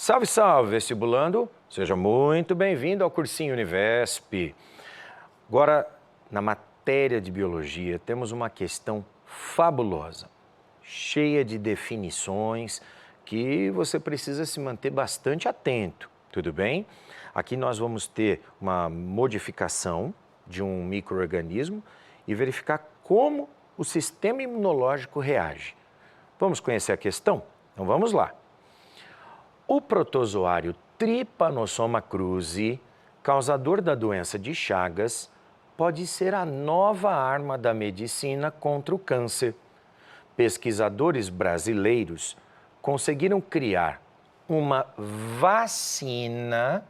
Salve, salve, vestibulando! Seja muito bem-vindo ao Cursinho Univesp. Agora, na matéria de Biologia, temos uma questão fabulosa, cheia de definições que você precisa se manter bastante atento, tudo bem? Aqui nós vamos ter uma modificação de um micro-organismo e verificar como o sistema imunológico reage. Vamos conhecer a questão? Então vamos lá. O protozoário Trypanosoma cruzi, causador da doença de Chagas, pode ser a nova arma da medicina contra o câncer. Pesquisadores brasileiros conseguiram criar uma vacina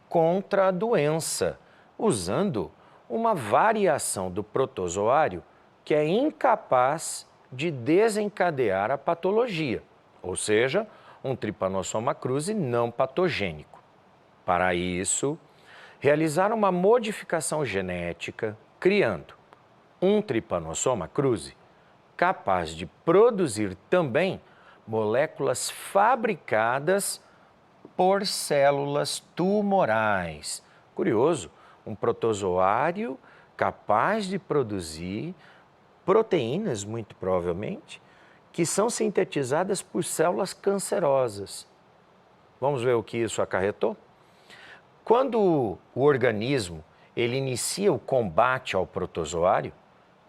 contra a doença, usando uma variação do protozoário que é incapaz de desencadear a patologia, ou seja, um Trypanosoma cruzi não patogênico. Para isso, realizaram uma modificação genética, criando um Trypanosoma cruzi capaz de produzir também moléculas fabricadas por células tumorais. Curioso, um protozoário capaz de produzir proteínas, muito provavelmente, que são sintetizadas por células cancerosas. Vamos ver o que isso acarretou? Quando o organismo ele inicia o combate ao protozoário,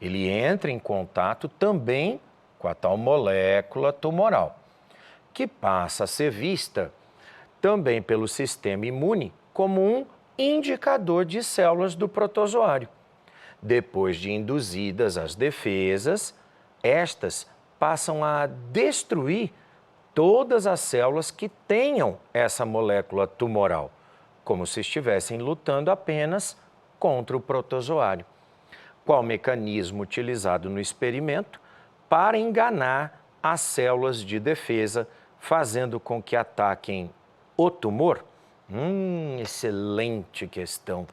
ele entra em contato também com a tal molécula tumoral, que passa a ser vista também pelo sistema imune como um indicador de células do protozoário. Depois de induzidas as defesas, estas passam a destruir todas as células que tenham essa molécula tumoral, como se estivessem lutando apenas contra o protozoário. Qual o mecanismo utilizado no experimento para enganar as células de defesa, fazendo com que ataquem o tumor? Excelente questão.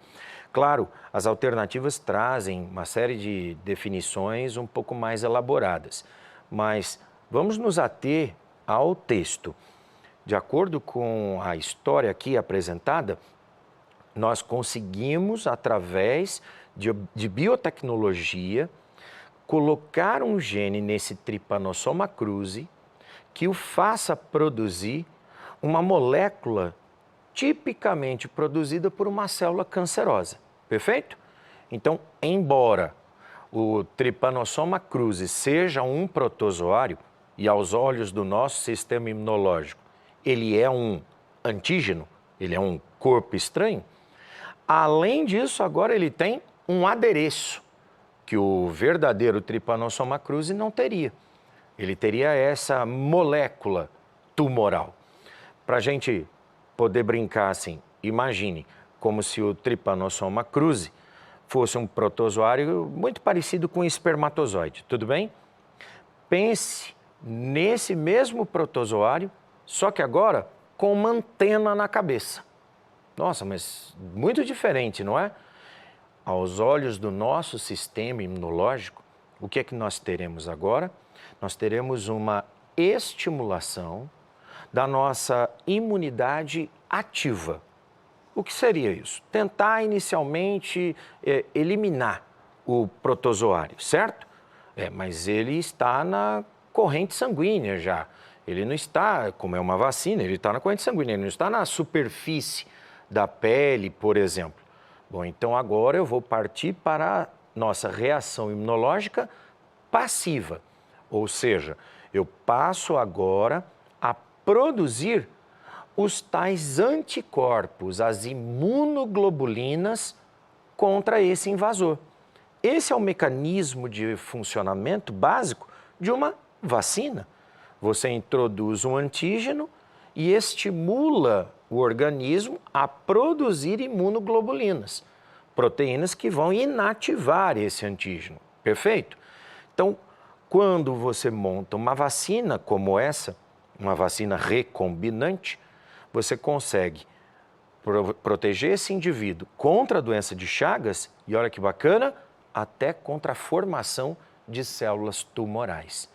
Claro, as alternativas trazem uma série de definições um pouco mais elaboradas, mas vamos nos ater ao texto. De acordo com a história aqui apresentada, nós conseguimos, através de biotecnologia, colocar um gene nesse Trypanosoma cruzi que o faça produzir uma molécula tipicamente produzida por uma célula cancerosa. Perfeito? Então, embora o Trypanosoma cruzi seja um protozoário e aos olhos do nosso sistema imunológico, ele é um antígeno, ele é um corpo estranho, além disso, agora ele tem um adereço que o verdadeiro Trypanosoma cruzi não teria. Ele teria essa molécula tumoral. Para a gente poder brincar assim, imagine como se o Trypanosoma cruzi fosse um protozoário muito parecido com um espermatozoide, tudo bem? Pense nesse mesmo protozoário, só que agora com uma antena na cabeça. Nossa, mas muito diferente, não é? Aos olhos do nosso sistema imunológico, o que é que nós teremos agora? Nós teremos uma estimulação da nossa imunidade ativa. O que seria isso? Tentar inicialmente eliminar o protozoário, certo? Mas ele está na corrente sanguínea já. Ele não está, como é uma vacina, ele está na corrente sanguínea, ele não está na superfície da pele, por exemplo. Bom, então agora eu vou partir para a nossa reação imunológica passiva. Ou seja, eu passo agora a produzir os tais anticorpos, as imunoglobulinas contra esse invasor. Esse é o mecanismo de funcionamento básico de uma vacina. Você introduz um antígeno e estimula o organismo a produzir imunoglobulinas, proteínas que vão inativar esse antígeno. Perfeito? Então, quando você monta uma vacina como essa, uma vacina recombinante, você consegue proteger esse indivíduo contra a doença de Chagas e, olha que bacana, até contra a formação de células tumorais.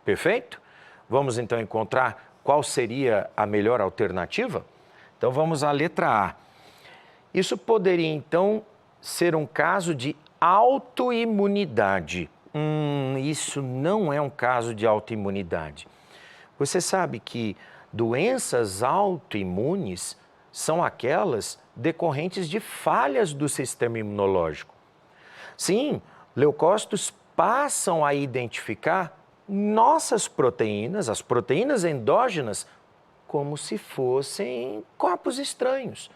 Perfeito? Vamos então encontrar qual seria a melhor alternativa? Então vamos à letra A. Isso poderia então ser um caso de autoimunidade. Isso não é um caso de autoimunidade. Você sabe que doenças autoimunes são aquelas decorrentes de falhas do sistema imunológico. Sim, leucócitos passam a identificar nossas proteínas, as proteínas endógenas, como se fossem corpos estranhos.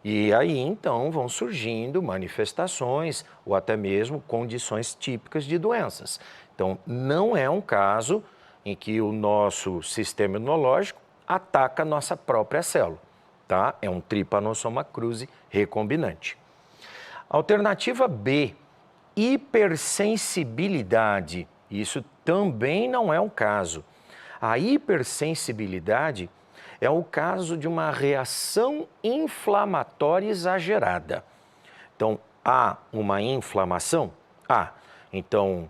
E aí, então, vão surgindo manifestações ou até mesmo condições típicas de doenças. Então, não é um caso em que o nosso sistema imunológico ataca a nossa própria célula, tá? É um Trypanosoma cruzi recombinante. Alternativa B, hipersensibilidade. Isso também não é um caso. A hipersensibilidade é o caso de uma reação inflamatória exagerada. Então, há uma inflamação? Então,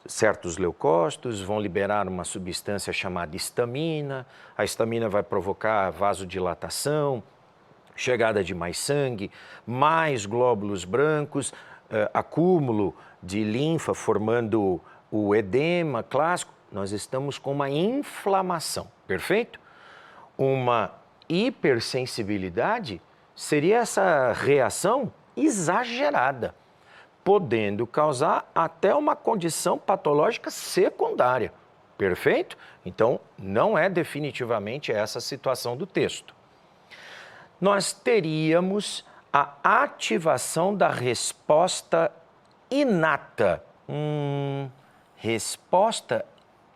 certos leucócitos vão liberar uma substância chamada histamina, a histamina vai provocar vasodilatação, chegada de mais sangue, mais glóbulos brancos, acúmulo de linfa formando o edema clássico. Nós estamos com uma inflamação, perfeito? Uma hipersensibilidade seria essa reação exagerada, podendo causar até uma condição patológica secundária, perfeito? Então, não é definitivamente essa a situação do texto. Nós teríamos a ativação da resposta inata. Resposta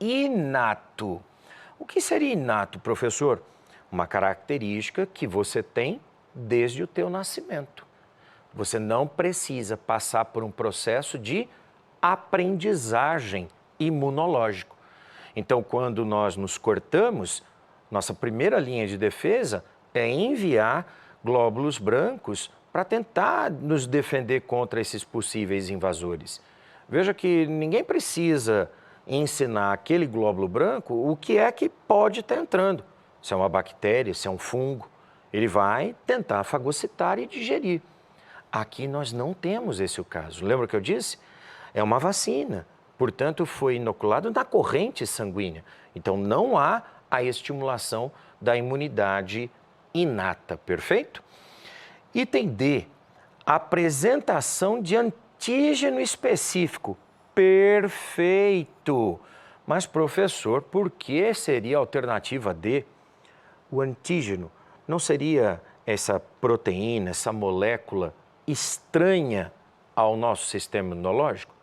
inato. O que seria inato, professor? Uma característica que você tem desde o teu nascimento. Você não precisa passar por um processo de aprendizagem imunológico. Então, quando nós nos cortamos, nossa primeira linha de defesa é enviar glóbulos brancos para tentar nos defender contra esses possíveis invasores. Veja que ninguém precisa ensinar aquele glóbulo branco o que é que pode estar entrando. Se é uma bactéria, se é um fungo, ele vai tentar fagocitar e digerir. Aqui nós não temos esse caso. Lembra que eu disse? É uma vacina, portanto foi inoculado na corrente sanguínea. Então não há a estimulação da imunidade inata, perfeito? Item D, apresentação de antígeno específico. Perfeito! Mas, professor, por que seria a alternativa D? O antígeno não seria essa proteína, essa molécula estranha ao nosso sistema imunológico?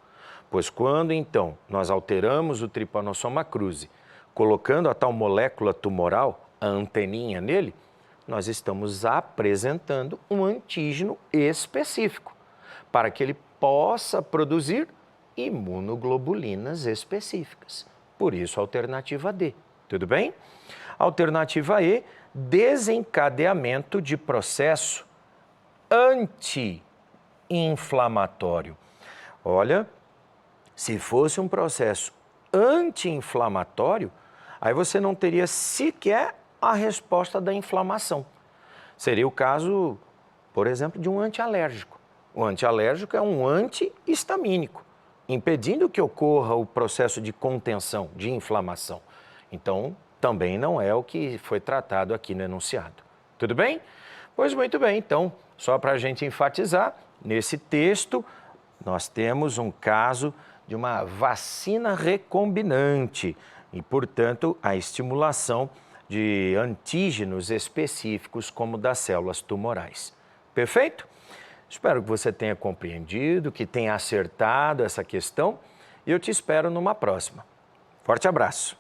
Pois quando, então, nós alteramos o Trypanosoma cruzi, colocando a tal molécula tumoral, a anteninha nele, nós estamos apresentando um antígeno específico para que ele possa produzir imunoglobulinas específicas. Por isso, a alternativa D. Tudo bem? Alternativa E, desencadeamento de processo anti-inflamatório. Olha, se fosse um processo anti-inflamatório, aí você não teria sequer a resposta da inflamação. Seria o caso, por exemplo, de um antialérgico. O antialérgico é um antihistamínico, impedindo que ocorra o processo de contenção, de inflamação. Então, também não é o que foi tratado aqui no enunciado. Tudo bem? Pois muito bem, então, só para a gente enfatizar, nesse texto nós temos um caso de uma vacina recombinante e, portanto, a estimulação de antígenos específicos como das células tumorais. Perfeito? Espero que você tenha compreendido, que tenha acertado essa questão e eu te espero numa próxima. Forte abraço!